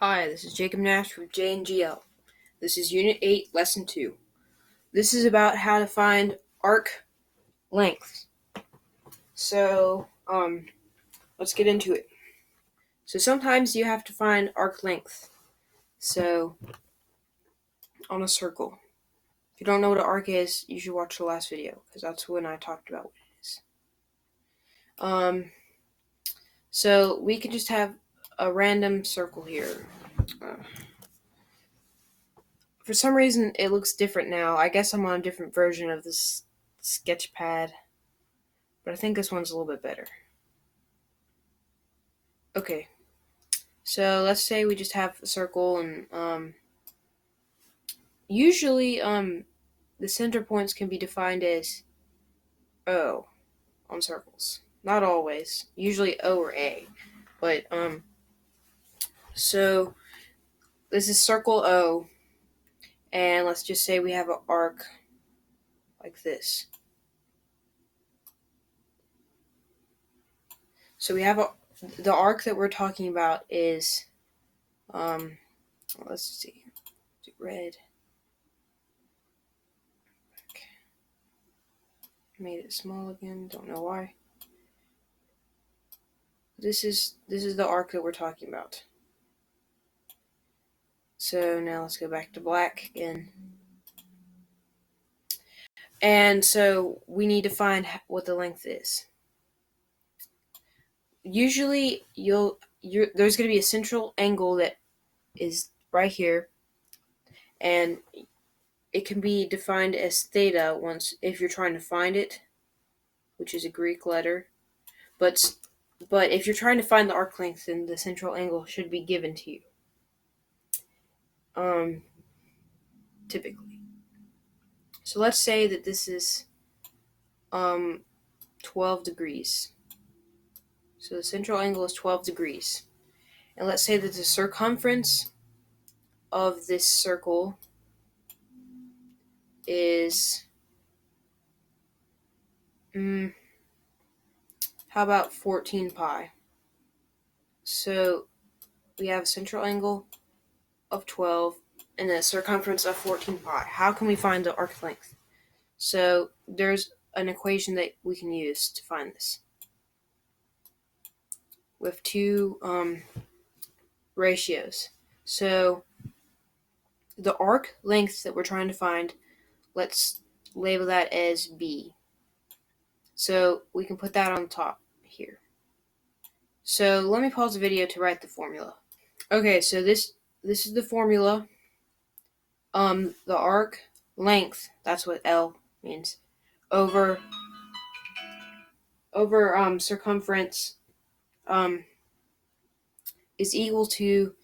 Hi, this is Jacob Nash with J&GL. This is Unit 8, Lesson 2. This is about how to find arc length. So, let's get into it. So sometimes you have to find arc length. So, on a circle. If you don't know what an arc is, you should watch the last video, because that's when I talked about what it is. So we can just have a random circle here. For some reason, it looks different now. I guess I'm on a different version of this sketch pad, but I think this one's a little bit better. Okay, so let's say we just have a circle, and usually the center points can be defined as O on circles. Not always. Usually O or A, but so this is circle O, and let's just say we have an arc like this. So we have the arc that we're talking about is let's see, red. Okay. Made it small again. Don't know why. This is the arc that we're talking about. So now let's go back to black again. And so we need to find what the length is. Usually there's going to be a central angle that is right here, and it can be defined as theta if you're trying to find it, which is a Greek letter. But if you're trying to find the arc length, then the central angle should be given to you. Typically. So let's say that this is 12 degrees. So the central angle is 12 degrees. And let's say that the circumference of this circle is how about 14 pi? So we have a central angle of 12 and a circumference of 14 pi. How can we find the arc length? So there's an equation that we can use to find this. With two ratios. So the arc length that we're trying to find, let's label that as B. So we can put that on top here. So let me pause the video to write the formula. Okay, so this is the formula. The arc length, that's what L means, over circumference is equal to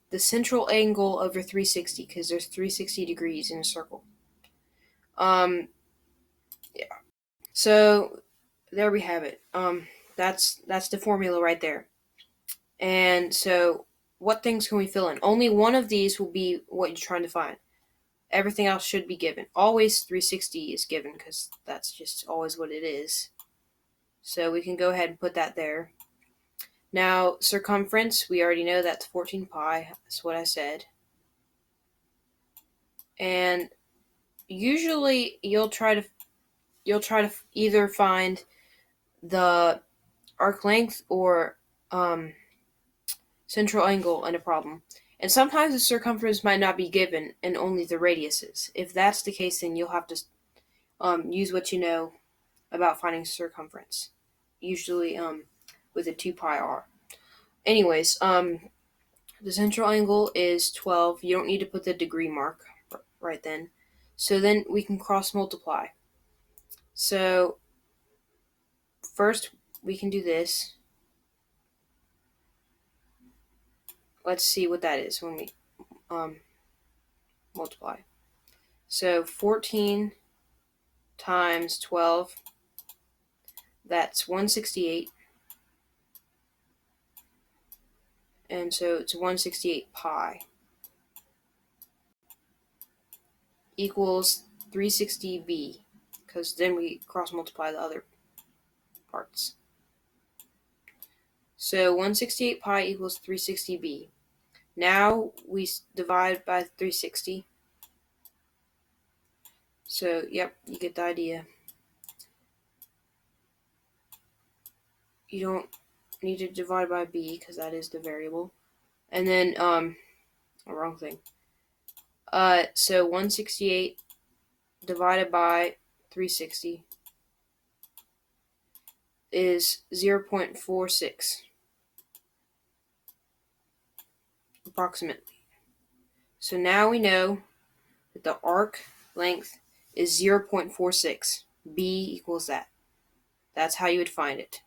the central angle over 360, because there's 360 degrees in a circle. Yeah. So there we have it. That's the formula right there. And so what things can we fill in? Only one of these will be what you're trying to find. Everything else should be given. Always 360 is given, because that's just always what it is. So we can go ahead and put that there. Now, circumference, we already know that's 14 pi. That's what I said. And usually you'll try to either find the arc length or central angle in a problem. And sometimes the circumference might not be given and only the radius is. If that's the case, then you'll have to use what you know about finding circumference. Usually with a 2 pi r. Anyways, the central angle is 12. You don't need to put the degree mark right then. So then we can cross multiply. So first we can do this. Let's see what that is when we multiply. So 14 times 12, that's 168. And so it's 168 pi equals 360b, because then we cross multiply the other parts. So 168 pi equals 360b. Now we divide by 360. So, yep, you get the idea. You don't need to divide by b because that is the variable. And then, wrong thing. So 168 divided by 360 is 0.46 approximately. So now we know that the arc length is 0.46. B equals that. That's how you would find it.